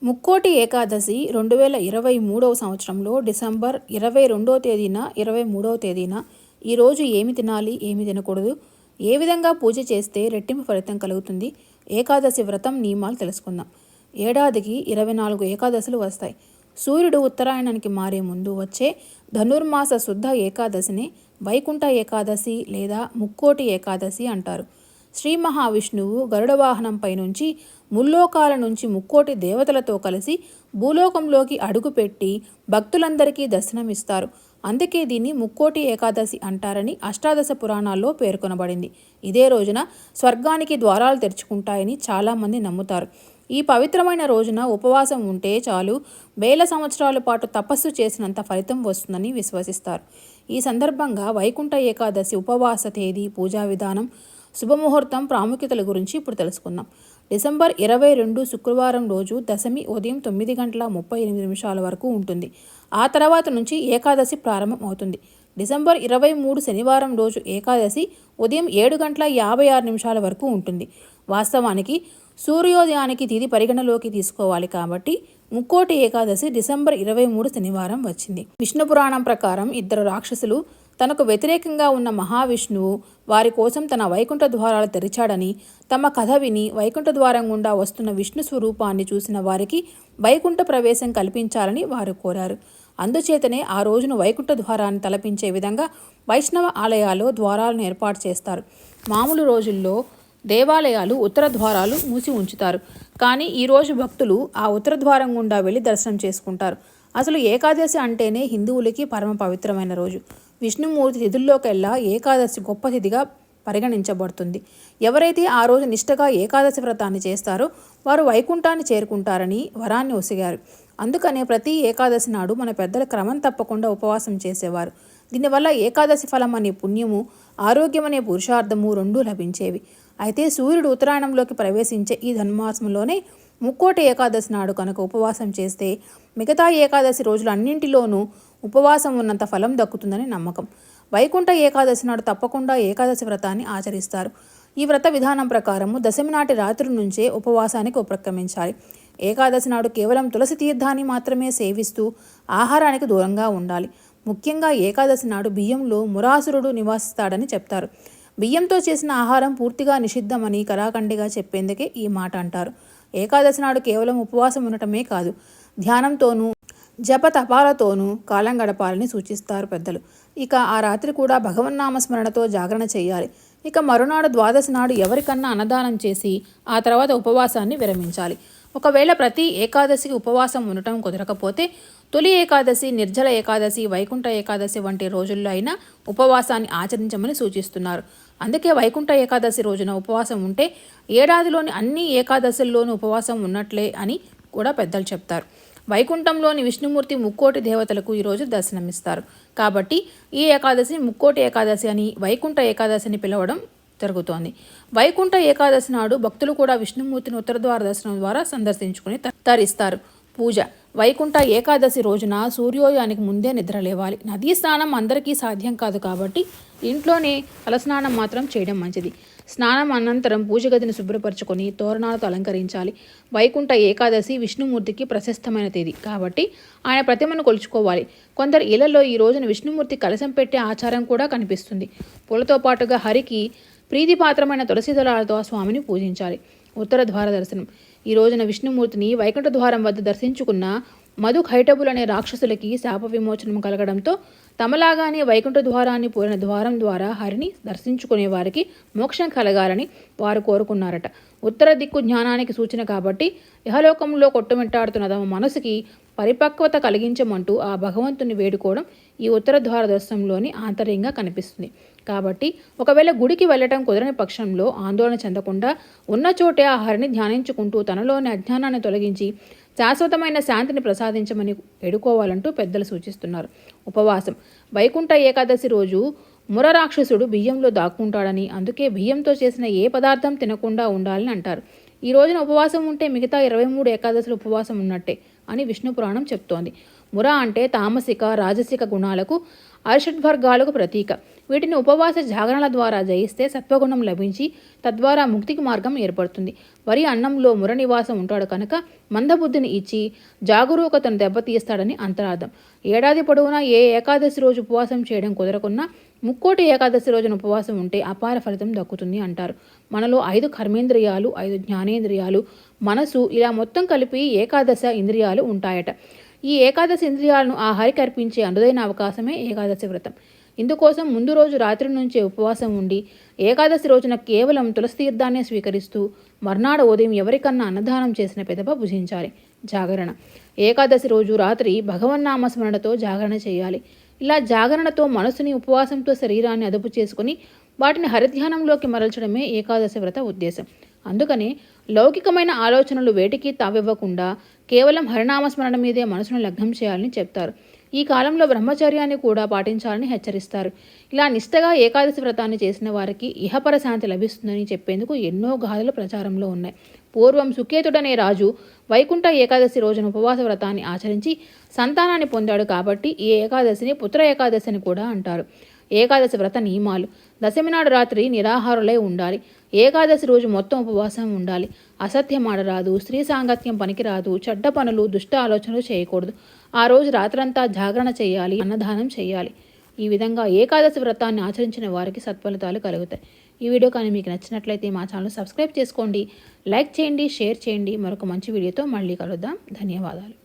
ముక్కోటి ఏకాదశి 2023వ సంవత్సరంలో డిసెంబర్ 22వ తేదీన 23వ తేదీన ఈరోజు ఏమి తినాలి, ఏమి తినకూడదు, ఏ విధంగా పూజ చేస్తే రెట్టింపు ఫలితం కలుగుతుంది, ఏకాదశి వ్రతం నియమాలు తెలుసుకుందాం. ఏడాదికి 24 ఏకాదశులు వస్తాయి. సూర్యుడు ఉత్తరాయణానికి మారే ముందు వచ్చే ధనుర్మాస శుద్ధ ఏకాదశిని వైకుంఠ ఏకాదశి లేదా ముక్కోటి ఏకాదశి అంటారు. శ్రీ మహావిష్ణువు గరుడ వాహనంపై నుంచి ముల్లోకాల నుంచి ముక్కోటి దేవతలతో కలిసి భూలోకంలోకి అడుగుపెట్టి భక్తులందరికీ దర్శనమిస్తారు. అందుకే దీన్ని ముక్కోటి ఏకాదశి అంటారని అష్టాదశ పురాణాల్లో పేర్కొనబడింది. ఇదే రోజున స్వర్గానికి ద్వారాలు తెరుచుకుంటాయని చాలామంది నమ్ముతారు. ఈ పవిత్రమైన రోజున ఉపవాసం ఉంటే చాలు వేల సంవత్సరాల పాటు తపస్సు చేసినంత ఫలితం వస్తుందని విశ్వసిస్తారు. ఈ సందర్భంగా వైకుంఠ ఏకాదశి ఉపవాస తేదీ, పూజా విధానం, శుభముహూర్తం, ప్రాముఖ్యతల గురించి ఇప్పుడు తెలుసుకుందాం. డిసెంబర్ 22 శుక్రవారం రోజు దశమి ఉదయం 9:38 వరకు ఉంటుంది. ఆ తర్వాత నుంచి ఏకాదశి ప్రారంభం అవుతుంది. డిసెంబర్ 23 శనివారం రోజు ఏకాదశి ఉదయం 7:56 వరకు ఉంటుంది. వాస్తవానికి సూర్యోదయానికి తిథి పరిగణలోకి తీసుకోవాలి కాబట్టి ముక్కోటి ఏకాదశి డిసెంబర్ 23 శనివారం వచ్చింది. విష్ణు పురాణం ప్రకారం ఇద్దరు రాక్షసులు తనకు వ్యతిరేకంగా ఉన్న మహావిష్ణువు వారి కోసం తన వైకుంఠ ద్వారాలు తెరిచాడని, తమ కథ విని వైకుంఠ ద్వారం గుండా వస్తున్న విష్ణు స్వరూపాన్ని చూసిన వారికి వైకుంఠ ప్రవేశం కల్పించాలని వారు కోరారు. అందుచేతనే ఆ రోజును వైకుంఠ ద్వారాన్ని తలపించే విధంగా వైష్ణవ ఆలయాల్లో ద్వారాలను ఏర్పాటు చేస్తారు. మామూలు రోజుల్లో దేవాలయాలు ఉత్తర ద్వారాలు మూసి ఉంచుతారు. కానీ ఈరోజు భక్తులు ఆ ఉత్తర ద్వారం గుండా వెళ్ళి దర్శనం చేసుకుంటారు. అసలు ఏకాదశి అంటేనే హిందువులకి పరమ పవిత్రమైన రోజు. విష్ణుమూర్తి తిథుల్లోకెల్లా ఏకాదశి గొప్ప తిథిగా పరిగణించబడుతుంది. ఎవరైతే ఆ రోజు నిష్ఠగా ఏకాదశి వ్రతాన్ని చేస్తారో వారు వైకుంఠాన్ని చేరుకుంటారని వరాన్ని ఒసిగారు. అందుకనే ప్రతి ఏకాదశి నాడు మన పెద్దల క్రమం తప్పకుండా ఉపవాసం చేసేవారు. దీనివల్ల ఏకాదశి ఫలం అనే పుణ్యము, ఆరోగ్యం అనే పురుషార్థము రెండూ లభించేవి. అయితే సూర్యుడు ఉత్తరాయణంలోకి ప్రవేశించే ఈ ధనుర్మాసంలోనే ముక్కోటి ఏకాదశి నాడు కనుక ఉపవాసం చేస్తే మిగతా ఏకాదశి రోజులు అన్నింటిలోనూ ఉపవాసం ఉన్నంత ఫలం దక్కుతుందని నమ్మకం. వైకుంఠ ఏకాదశి నాడు తప్పకుండా ఏకాదశి వ్రతాన్ని ఆచరిస్తారు. ఈ వ్రత విధానం ప్రకారము దశమి నాటి రాత్రి నుంచే ఉపవాసానికి ఉపక్రమించాలి. ఏకాదశి నాడు కేవలం తులసి తీర్థాన్ని మాత్రమే సేవిస్తూ ఆహారానికి దూరంగా ఉండాలి. ముఖ్యంగా ఏకాదశి నాడు బియ్యంలో మురాసురుడు నివాసిస్తాడని చెప్తారు. బియ్యంతో చేసిన ఆహారం పూర్తిగా నిషిద్ధమని కరాఖండిగా చెప్పేందుకే ఈ మాట అంటారు. ఏకాదశి నాడు కేవలం ఉపవాసం ఉండటమే కాదు, ధ్యానంతోనూ జప తపాలతోనూ కాలం గడపాలని సూచిస్తారు పెద్దలు. ఇక ఆ రాత్రి కూడా భగవన్నామస్మరణతో జాగరణ చేయాలి. ఇక మరునాడు ద్వాదశి నాడు ఎవరికన్నా అన్నదానం చేసి ఆ తర్వాత ఉపవాసాన్ని విరమించాలి. ఒకవేళ ప్రతి ఏకాదశికి ఉపవాసం ఉండటం కుదరకపోతే తొలి ఏకాదశి, నిర్జల ఏకాదశి, వైకుంఠ ఏకాదశి వంటి రోజుల్లో అయినా ఉపవాసాన్ని ఆచరించమని సూచిస్తున్నారు. అందుకే వైకుంఠ ఏకాదశి రోజున ఉపవాసం ఉంటే ఏడాదిలోని అన్ని ఏకాదశుల్లోనూ ఉపవాసం ఉన్నట్లే అని కూడా పెద్దలు చెప్తారు. వైకుంఠంలోని విష్ణుమూర్తి ముక్కోటి దేవతలకు ఈరోజు దర్శనమిస్తారు. కాబట్టి ఈ ఏకాదశి ముక్కోటి ఏకాదశి అని, వైకుంఠ ఏకాదశి అని పిలవడం జరుగుతోంది. వైకుంఠ ఏకాదశి నాడు భక్తులు కూడా విష్ణుమూర్తిని ఉత్తరద్వార దర్శనం ద్వారా సందర్శించుకుని తరిస్తారు. పూజ. వైకుంఠ ఏకాదశి రోజున సూర్యోదయానికి ముందే నిద్ర లేవాలి. నదీ స్నానం అందరికీ సాధ్యం కాదు కాబట్టి ఇంట్లోనే తలస్నానం మాత్రం చేయడం మంచిది. స్నానం అనంతరం పూజ గదిని శుభ్రపరచుకొని తోరణాలతో అలంకరించాలి. వైకుంఠ ఏకాదశి విష్ణుమూర్తికి ప్రశస్తమైన తేదీ కాబట్టి ఆయన ప్రతిమను కొలుచుకోవాలి. కొందరు ఇళ్లలో ఈ రోజున విష్ణుమూర్తి కలశం పెట్టే ఆచారం కూడా కనిపిస్తుంది. పూలతో పాటుగా హరికి ప్రీతిపాత్రమైన తులసి దళాలతో ఆ స్వామిని పూజించాలి. ఉత్తర ద్వార దర్శనం. ఈ రోజున విష్ణుమూర్తిని వైకుంఠ ద్వారం వద్ద దర్శించుకున్న మధు ఖైటబులు అనే రాక్షసులకి శాప విమోచనం కలగడంతో తమలాగానే వైకుంఠ ద్వారాన్ని పోలిన ద్వారం ద్వారా హరిని దర్శించుకునే వారికి మోక్షం కలగాలని వారు కోరుకున్నారట. ఉత్తర దిక్కు జ్ఞానానికి సూచన కాబట్టి ఇహలోకంలో కొట్టుమిట్టాడుతున్న తమ మనసుకి పరిపక్వత కలిగించమంటూ ఆ భగవంతుని వేడుకోవడం ఈ ఉత్తర ద్వార దర్శనంలోని ఆంతర్యంగా కనిపిస్తుంది. కాబట్టి ఒకవేళ గుడికి వెళ్ళటం కుదరని పక్షంలో ఆందోళన చెందకుండా ఉన్న చోటే ఆ హరిని ధ్యానించుకుంటూ తనలోని అజ్ఞానాన్ని తొలగించి శాశ్వతమైన శాంతిని ప్రసాదించమని వేడుకోవాలంటూ పెద్దలు సూచిస్తున్నారు. ఉపవాసం. వైకుంఠ ఏకాదశి రోజు మురరాక్షసుడు బియ్యంలో దాక్కుంటాడని, అందుకే బియ్యంతో చేసిన ఏ పదార్థం తినకుండా ఉండాలని అంటారు. ఈ రోజున ఉపవాసం ఉంటే మిగతా 23 ఏకాదశులు ఉపవాసం ఉన్నట్టే అని విష్ణు పురాణం చెప్తోంది. ముర అంటే తామసిక రాజసిక గుణాలకు అరిషడ్వర్గాలకు ప్రతీక. వీటిని ఉపవాస జాగరణల ద్వారా జయిస్తే సత్వగుణం లభించి తద్వారా ముక్తికి మార్గం ఏర్పడుతుంది. వరి అన్నంలో ముర నివాసం ఉంటాడు కనుక మందబుద్ధిని ఇచ్చి జాగరూకతను దెబ్బతీస్తాడని అంతరార్థం. ఏడాది పొడవునా ఏ ఏకాదశి రోజు ఉపవాసం చేయడం కుదరకున్నా ముక్కోటి ఏకాదశి రోజున ఉపవాసం ఉంటే అపార ఫలితం దక్కుతుంది అంటారు. మనలో 5 కర్మేంద్రియాలు, 5 జ్ఞానేంద్రియాలు, మనసు ఇలా మొత్తం కలిపి ఏకాదశ ఇంద్రియాలు ఉంటాయట. ఈ ఏకాదశి ఇంద్రియాలను ఆ హరికి అర్పించే అనుదైన అవకాశమే ఏకాదశి వ్రతం. ఇందుకోసం ముందు రోజు రాత్రి నుంచే ఉపవాసం ఉండి ఏకాదశి రోజున కేవలం తులసి తీర్థాన్నే స్వీకరిస్తూ మర్నాడు ఉదయం ఎవరికన్నా అన్నదానం చేసిన పెదప భుజించాలి. జాగరణ ఏకాదశి రోజు రాత్రి భగవన్నామస్మరణతో జాగరణ చేయాలి. ఇలా జాగరణతో మనసుని, ఉపవాసంతో శరీరాన్ని అదుపు చేసుకుని వాటిని హరిధ్యానంలోకి మరల్చడమే ఏకాదశి వ్రత ఉద్దేశం. అందుకనే లౌకికమైన ఆలోచనలు వేటికి తావివ్వకుండా కేవలం హరినామస్మరణ మీదే మనసును లగ్నం చేయాలని చెప్తారు. ఈ కాలంలో బ్రహ్మచర్యాన్ని కూడా పాటించాలని హెచ్చరిస్తారు. ఇలా నిష్టగా ఏకాదశి వ్రతాన్ని చేసిన వారికి ఇహపర శాంతి లభిస్తుందని చెప్పేందుకు ఎన్నో గాథలు ప్రచారంలో ఉన్నాయి. పూర్వం సుకేతుడనే రాజు వైకుంఠ ఏకాదశి రోజున ఉపవాస వ్రతాన్ని ఆచరించి సంతానాన్ని పొందాడు కాబట్టి ఈ ఏకాదశిని పుత్ర ఏకాదశి అని కూడా అంటారు. ఏకాదశి వ్రత నియమాలు: దశమి నాడు రాత్రి నిరాహారులై ఉండాలి. ఏకాదశి రోజు మొత్తం ఉపవాసం ఉండాలి. అసత్యం ఆడరాదు, స్త్రీ సాంగత్యం పనికిరాదు, చెడ్డ పనులు, దుష్ట ఆలోచనలు చేయకూడదు. ఆ రోజు రాత్రంతా జాగరణ చేయాలి, అన్నదానం చేయాలి. ఈ విధంగా ఏకాదశి వ్రతాన్ని ఆచరించిన వారికి సత్ఫలితాలు కలుగుతాయి. ఈ వీడియో కానీ మీకు నచ్చినట్లయితే మా ఛానల్ సబ్స్క్రైబ్ చేసుకోండి, లైక్ చేయండి, షేర్ చేయండి. మరొక మంచి వీడియోతో మళ్ళీ కలుద్దాం. ధన్యవాదాలు.